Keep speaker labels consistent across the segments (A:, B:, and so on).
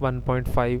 A: 1.5،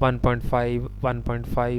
A: 1.5 1.5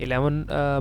A: 11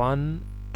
A: 1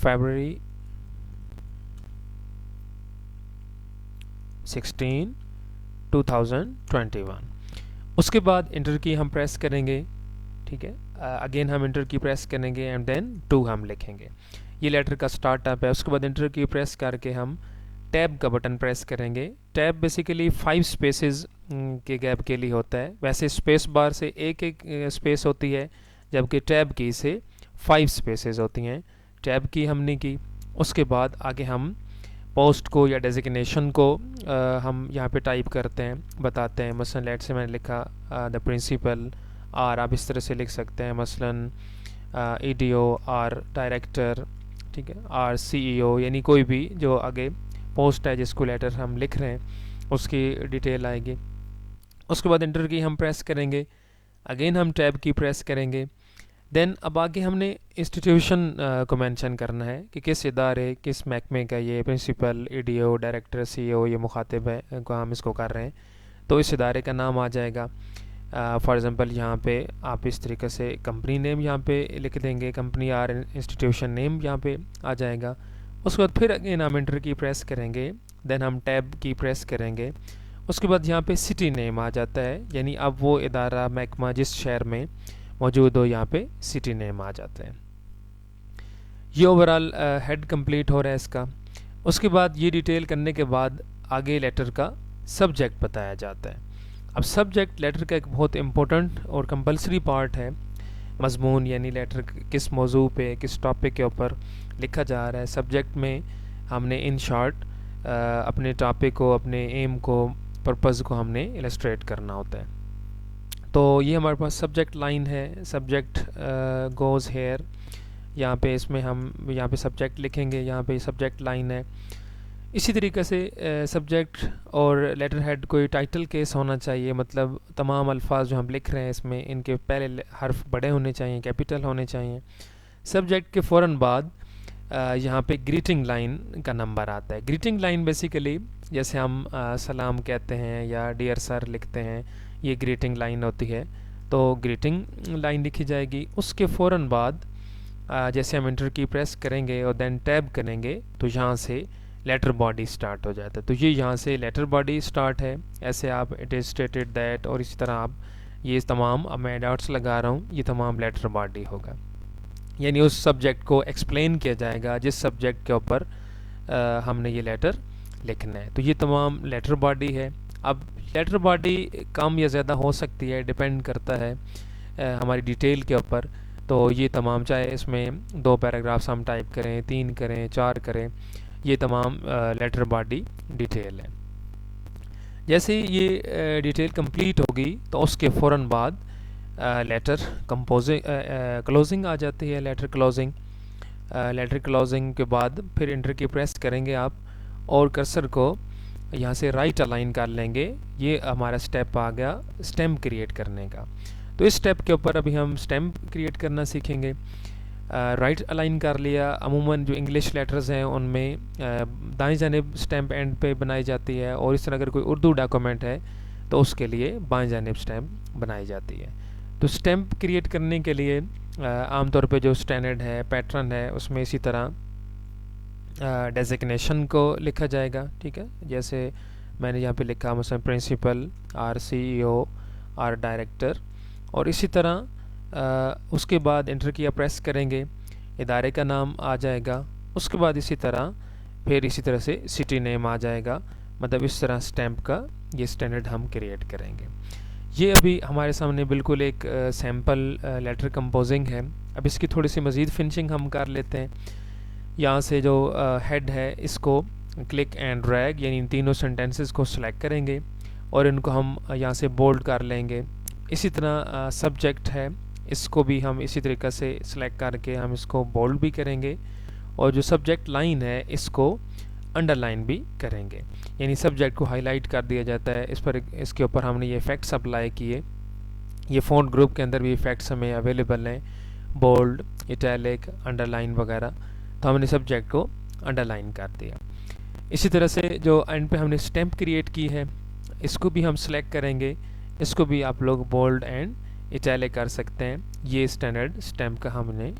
A: February 16 2021। उसके बाद inter की हम प्रेस करेंगे, ठीक है। अगेन हम इंटर की प्रेस करेंगे एंड देन 2 हम लिखेंगे। ये लेटर का स्टार्टअप है। उसके बाद इंटर की प्रेस करके हम टैब का बटन प्रेस करेंगे। टैब बेसिकली 5 स्पेसेस के गैप के लिए होता है। वैसे स्पेस बार से एक स्पेस होती है, जबकि टैब की से 5 स्पेसेस होती हैं। टैब की हमने की, उसके बाद आगे हम पोस्ट को या डेजिग्नेशन को हम यहाँ पे टाइप करते हैं, बताते हैं। मसलन लेट से मैंने लिखा द प्रिंसिपल, और आप इस तरह से लिख सकते हैं मसलन EDO और डायरेक्टर, ठीक है, और CEO, यानी कोई भी जो आगे पोस्ट है जिसको लेटर हम लिख रहे हैं उसकी डिटेल आएगी। उसके बाद इंटर की हम प्रेस करेंगे, अगेन हम टैब की प्रेस करेंगे। देन अब आगे हमने इंस्टीट्यूशन को मेंशन करना है कि किस इदारे, किस महकमे का ये प्रिंसिपल, EDO, डायरेक्टर, CEO ये मुखातिब है को हम इसको कर रहे हैं, तो इस इदारे का नाम आ जाएगा। फॉर एग्ज़ाम्पल यहाँ पे आप इस तरीके से कंपनी नेम यहाँ पे लिख देंगे, कंपनी और इंस्टीट्यूशन नेम यहाँ पे आ जाएगा। उसके बाद फिर अगेन हम इंटर की प्रेस करेंगे, देन हम टैब की प्रेस करेंगे। उसके बाद यहाँ पे सिटी नेम आ जाता है, यानी अब वो इदारा, महकमा जिस शहर में मौजूद हो, यहाँ पे सिटी नेम आ जाता है। ये ओवरऑल हेड कंप्लीट हो रहा है इसका। उसके बाद ये डिटेल करने के बाद आगे लेटर का सब्जेक्ट बताया जाता है। अब सब्जेक्ट लेटर का एक बहुत इम्पोर्टेंट और कंपलसरी पार्ट है। मजमून यानी लेटर किस मौजू पे, किस टॉपिक के ऊपर लिखा जा रहा है। सब्जेक्ट में हमने इन शॉर्ट अपने टॉपिक को, अपने एम को, पर्पज़ को हमने इलस्ट्रेट करना होता है। तो ये हमारे पास सब्जेक्ट लाइन है, सब्जेक्ट गोज़ हेयर। यहाँ पे इसमें हम यहाँ पे सब्जेक्ट लिखेंगे, यहाँ पे सब्जेक्ट लाइन है। इसी तरीके से सब्जेक्ट और लेटर हेड कोई टाइटल केस होना चाहिए, मतलब तमाम अल्फाज जो हम लिख रहे हैं इसमें इनके पहले हर्फ बड़े होने चाहिए, कैपिटल होने चाहिए। सब्जेक्ट के फ़ौरन बाद यहाँ पे ग्रीटिंग लाइन का नंबर आता है। ग्रीटिंग लाइन बेसिकली जैसे हम सलाम कहते हैं या डियर सर लिखते हैं, ये ग्रीटिंग लाइन होती है। तो ग्रीटिंग लाइन लिखी जाएगी। उसके फ़ौरन बाद जैसे हम इंटर की प्रेस करेंगे और देन टैब करेंगे तो यहाँ से लेटर बॉडी स्टार्ट हो जाता है। तो ये यहाँ से लेटर बॉडी स्टार्ट है। ऐसे आप इट इज़ स्टेटेड दैट, और इसी तरह आप ये तमाम, अब मैं डॉट्स लगा रहा हूँ, ये तमाम लेटर बॉडी होगा। यानी उस सब्जेक्ट को एक्सप्लेन किया जाएगा जिस सब्जेक्ट के ऊपर हमने ये लेटर लिखना है। तो ये तमाम लेटर बॉडी है। अब लेटर बॉडी कम या ज़्यादा हो सकती है, डिपेंड करता है हमारी डिटेल के ऊपर। तो ये तमाम, चाहे इसमें 2 पैराग्राफ्स हम टाइप करें, 3 करें, 4 करें, ये तमाम लेटर बॉडी डिटेल है। जैसे ये डिटेल कंप्लीट होगी तो उसके फ़ौरन बाद लेटर क्लोजिंग आ जाती है, लेटर क्लोजिंग। लेटर क्लोजिंग के बाद फिर इंटर की प्रेस करेंगे आप, और कर्सर को यहाँ से राइट अलाइन कर लेंगे। ये हमारा स्टेप आ गया स्टेम क्रिएट करने का। तो इस स्टेप के ऊपर अभी हम स्टेम क्रिएट करना सीखेंगे। राइट अलाइन कर लिया। अमूमन जो इंग्लिश लेटर्स हैं उनमें दाएं जानिब स्टैम्प एंड पे बनाई जाती है, और इस तरह अगर कोई उर्दू डॉक्यूमेंट है तो उसके लिए बाएं जानिब स्टैम्प बनाई जाती है। तो स्टैम्प क्रिएट करने के लिए आमतौर पे जो स्टैंडर्ड है, पैटर्न है, उसमें इसी तरह डेजिग्नेशन को लिखा जाएगा, ठीक है। जैसे मैंने यहाँ पे लिखा मसलन प्रिंसिपल और CEO और डायरेक्टर, और इसी तरह उसके बाद इंटर किया प्रेस करेंगे, इदारे का नाम आ जाएगा। उसके बाद इसी तरह फिर इसी तरह से सिटी नेम आ जाएगा। मतलब इस तरह स्टैम्प का ये स्टैंडर्ड हम क्रिएट करेंगे। ये अभी हमारे सामने बिल्कुल एक सैम्पल लेटर कंपोजिंग है। अब इसकी थोड़ी सी मज़ीद फिनिशिंग हम कर लेते हैं। यहाँ से जो हेड है इसको क्लिक एंड ड्रैग, यानी इन तीनों सेंटेंसेस को सिलेक्ट करेंगे और इनको हम यहाँ से बोल्ड कर लेंगे। इसी तरह सब्जेक्ट है, इसको भी हम इसी तरीक़े से सिलेक्ट करके हम इसको बोल्ड भी करेंगे, और जो सब्जेक्ट लाइन है इसको अंडरलाइन भी करेंगे, यानी सब्जेक्ट को हाईलाइट कर दिया जाता है। इस पर इसके ऊपर हमने ये इफ़ेक्ट्स अप्लाई किए। ये फ़ॉन्ट ग्रुप के अंदर भी इफ़ेक्ट्स हमें अवेलेबल हैं, बोल्ड, इटैलिक, अंडरलाइन वगैरह। तो हमने सब्जेक्ट को अंडरलाइन कर दिया। इसी तरह से जो एंड पे हमने स्टैम्प क्रिएट की है इसको भी हम सिलेक्ट करेंगे। इसको भी आप लोग बोल्ड एंड इटैलिक कर सकते हैं। ये स्टैंडर्ड स्टैम्प का हमने